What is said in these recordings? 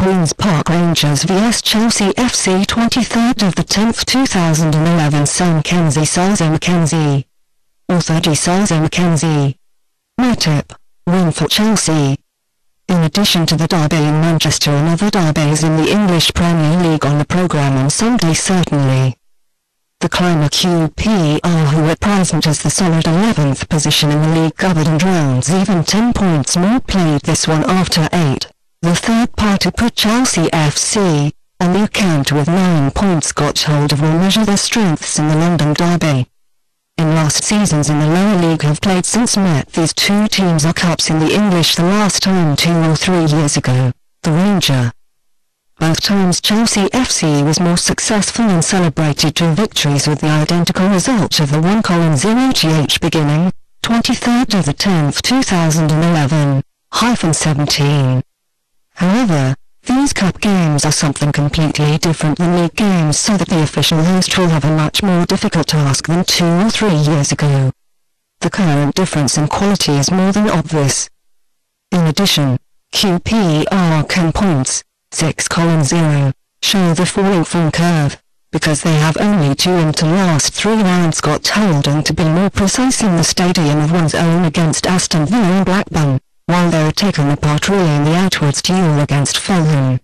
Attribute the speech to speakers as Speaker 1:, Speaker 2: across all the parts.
Speaker 1: Queen's Park Rangers vs Chelsea FC 23rd of the 10th 2011 SelMcKenzie Selzer-McKenzie. Author D.Selzer-McKenzie. My tip: win for Chelsea. In addition to the derby in Manchester and other derbies in the English Premier League on the programme on Sunday certainly. The climber QPR, who at present is the solid 11th position in the league, Gabbidon rounds even 10 points more, played this one after 8. The third party put Chelsea FC on the account with 9 points got hold of will measure their strengths in the London derby. In last seasons in the lower league have played since met these two teams are cups in the English, the last time 2 or 3 years ago, the Ranger. Both times Chelsea FC was more successful and celebrated 2 victories with the identical result of the 1-0 beginning, 23rd of the 10th 2011-17. However, these cup games are something completely different than league games, so that the official host will have a much more difficult task than 2 or 3 years ago. The current difference in quality is more than obvious. In addition, QPR can points, 6-0, show the falling form curve, because they have only 2 into last 3 rounds got hold, and to be more precise, in the stadium of one's own against Aston and Blackburn, while they are taken apart really in the outwards duel against Fulham.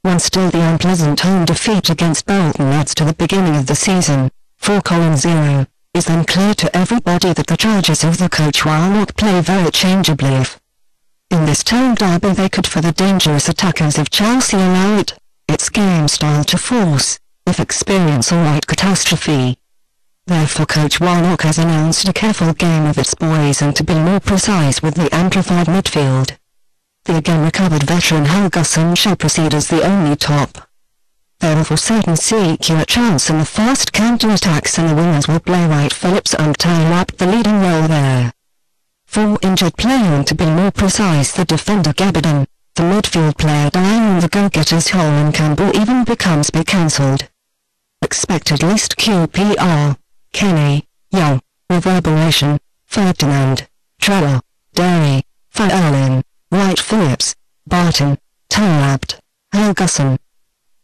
Speaker 1: One still the unpleasant home defeat against Bolton adds to the beginning of the season, 4-0, is then clear to everybody that the charges of the coach Warnock play very changeably. If in this town derby they could, for the dangerous attackers of Chelsea, allow its game style to force, if experience or right catastrophe. Therefore coach Warnock has announced a careful game of its boys, and to be more precise with the amplified midfield. The again recovered veteran Helguson shall proceed as the only top. They will for certain seek a chance in the fast counterattacks, and the wingers will play Wright Phillips and undTaarabt the leading role there. For injured player, and to be more precise the defender Gabbidon, the midfield player Dyer, and the go-getters Hull and Campbell even becomes be cancelled. Expected list: QPR, Kenny, Young, Reverberation, Ferdinand, Trevor, Dyer, Fulham, Wright Phillips, Bolton, undTaarabt, Helguson.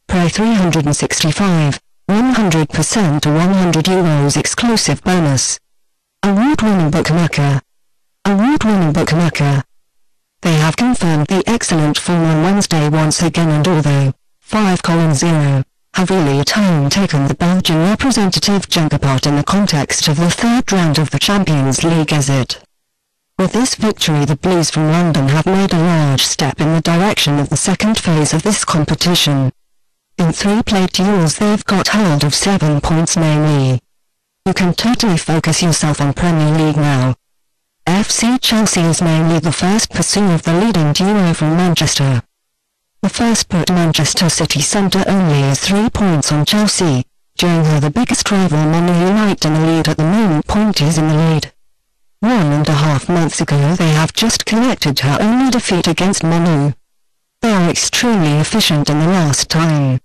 Speaker 1: Pray 365, 100% to €100 exclusive bonus. Award-winning bookmaker. Award-winning bookmaker. They have confirmed the excellent form on Wednesday once again, and although 5-0 have really at home taken the Belgian representative Gabbidon in the context of the third round of the Champions League as it. With this victory the Blues from London have made a large step in the direction of the second phase of this competition. In 3 played duels they've got hold of 7 points mainly. You can totally focus yourself on Premier League now. FC Chelsea is mainly the first pursuer of the leading duo from Manchester. The first put Manchester City centre only is 3 points on Chelsea, during her the biggest rival Man United in the lead at the moment. Point is in the lead. 1.5 months ago they have just collected her only defeat against Man U. They are extremely efficient in the last time.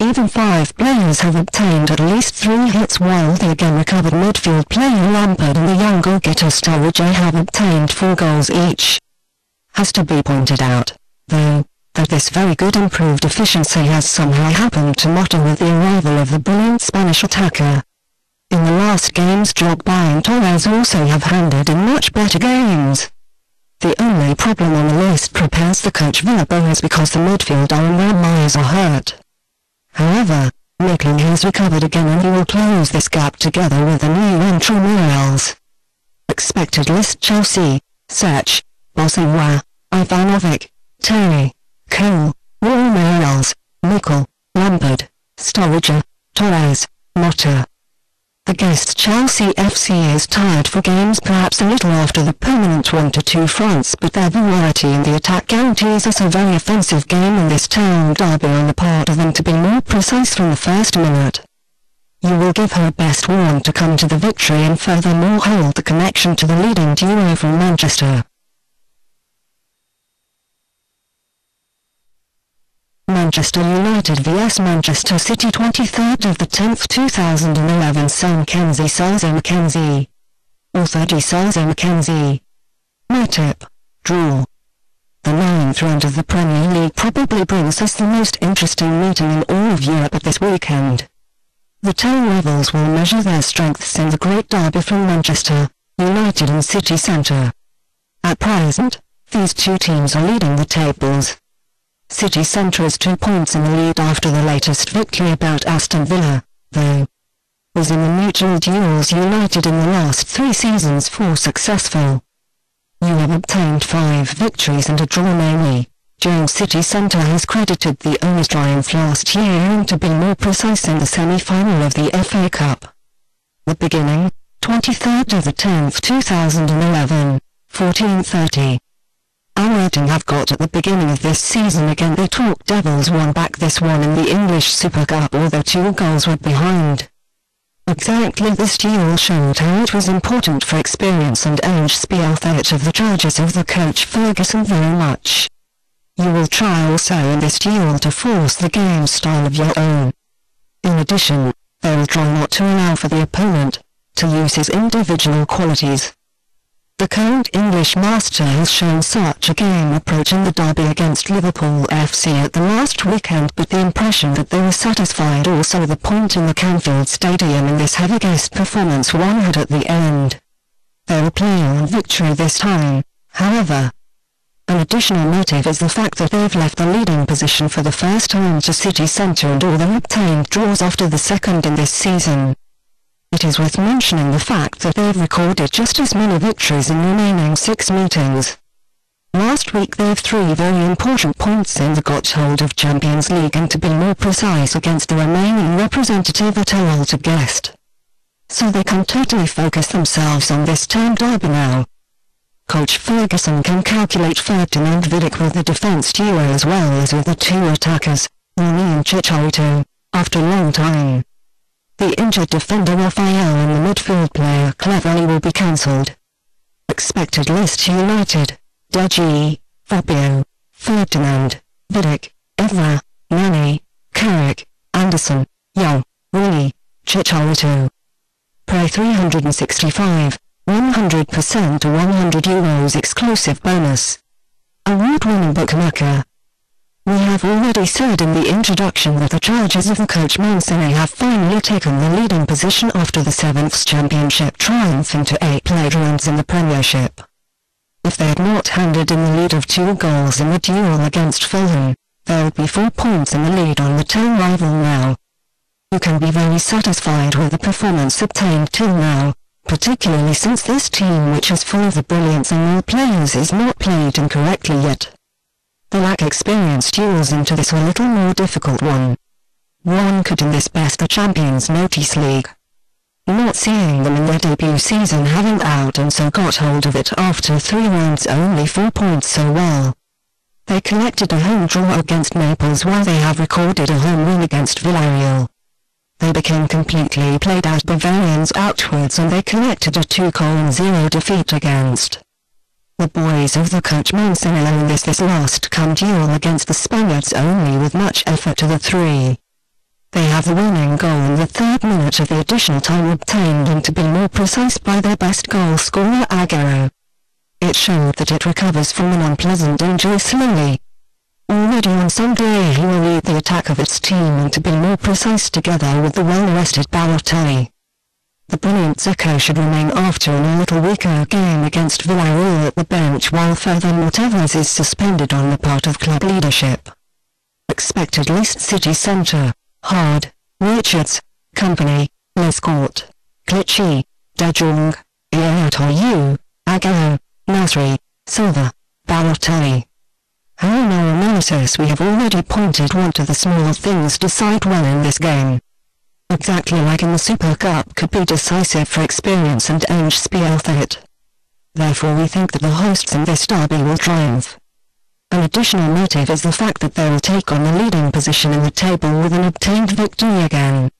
Speaker 1: Even 5 players have obtained at least 3 hits, while the again recovered midfield player Lampard and the young goal-getter Sturridge have obtained 4 goals each. Has to be pointed out, though, that this very good improved efficiency has somehow happened to motto with the arrival of the brilliant Spanish attacker. In the last games Drogba and Torres also have handed in much better games. The only problem on the list prepares the coach Villarreal is because the midfield and Myers are hurt. However, Nicklin has recovered again, and he will close this gap together with the new entry Morales. Expected list: Chelsea, Sech, Bosniwa, Ivanovic, Terry, Cole, Morales, Nickel, Lampard, Sturridge, Torres, Motta. The guests Chelsea FC is tired for games perhaps a little after the permanent 1-2 fronts, but their variety in the attack guarantees us a very offensive game in this town derby on the part of them, to be more precise from the first minute. You will give her best one to come to the victory, and furthermore hold the connection to the leading duo from Manchester. Manchester United vs Manchester City 23rd of the 10th 2011 SelMcKenzie Selzer-McKenzie. Author D.Selzer-McKenzie. My tip: draw. The 9th round of the Premier League probably brings us the most interesting meeting in all of Europe at this weekend. The two rivals will measure their strengths in the great derby from Manchester United and City Centre. At present, these two teams are leading the tables. City Centre is 2 points in the lead after the latest victory about Aston Villa, though. Was in the mutual duels United in the last 3 seasons 4 successful. You have obtained 5 victories and a draw mainly, during City Centre has credited the owners' triumph last year and to be more precise in the semi-final of the FA Cup. The beginning, 23rd of the 10th 2011, 14:30. Our rating have got at the beginning of this season again the Talk Devils won back this one in the English Super Cup although 2 goals were behind. Exactly this duel showed how it was important for experience and age spearhead of the charges of the coach Helguson very much. You will try also in this duel to force the game style of your own. In addition, they will try not to allow for the opponent to use his individual qualities. The current English master has shown such a game approach in the derby against Liverpool FC at the last weekend, but the impression that they were satisfied also the point in the Campbell Stadium in this heavy guest performance one had at the end. They will play on victory this time, however. An additional motive is the fact that they've left the leading position for the first time to City Centre and all their obtained draws after the second in this season. It is worth mentioning the fact that they've recorded just as many victories in remaining 6 meetings. Last week they've 3 very important points in the got hold of Champions League and to be more precise against the remaining representative at Hull to guest. So they can totally focus themselves on this term derby now. Coach Helguson can calculate Ferdinand Vidic with the defence duo as well as with the 2 attackers, Warnock and Chicharito, after a long time. The injured defender Raphael and the midfield player Cleverly will be cancelled. Expected list: United, Deji, Fabio, Ferdinand, Vidic, Evra, Nani, Carrick, Anderson, Young, Rooney, Chicharito. Pray 365, 100% to €100 exclusive bonus. Award-winning bookmaker. We have already said in the introduction that the charges of the coach Mancini have finally taken the leading position after the 7th championship triumph into 8 played rounds in the Premiership. If they had not handed in the lead of 2 goals in the duel against Fulham, there would be 4 points in the lead on the town rival now. You can be very satisfied with the performance obtained till now, particularly since this team, which is full of the brilliance in all players, is not played incorrectly yet. The lack experience duels into this a little more difficult one. One could in this best the Champions Notice League. Not seeing them in their debut season having out and so got hold of it after 3 rounds only 4 points so well. They collected a home draw against Naples while they have recorded a home win against Villarreal. They became completely played out Bavarians outwards and they collected a 2-0 defeat against the boys of the coach Mancini in this last come duel against the Spaniards only with much effort to the 3. They have the winning goal in the 3rd minute of the additional time obtained and to be more precise by their best goal scorer Agüero. It showed that it recovers from an unpleasant injury slowly. Already on Sunday he will lead the attack of its team and to be more precise together with the well-rested Balotelli. The brilliant Zeko should remain after a little weaker game against Villarreal at the bench while furthermore Tevez is suspended on the part of club leadership. Expected list: City Centre, Hard, Richards, Company, Lescott, Clichy, De Jong, Iatoyu, Agüero, Nasri, Silva, Balotelli. How in our analysis we have already pointed what of the small things decide well in this game. Exactly like in the Super Cup could be decisive for experience and age spearhead. Therefore we think that the hosts in this derby will triumph. An additional motive is the fact that they will take on the leading position in the table with an obtained victory again.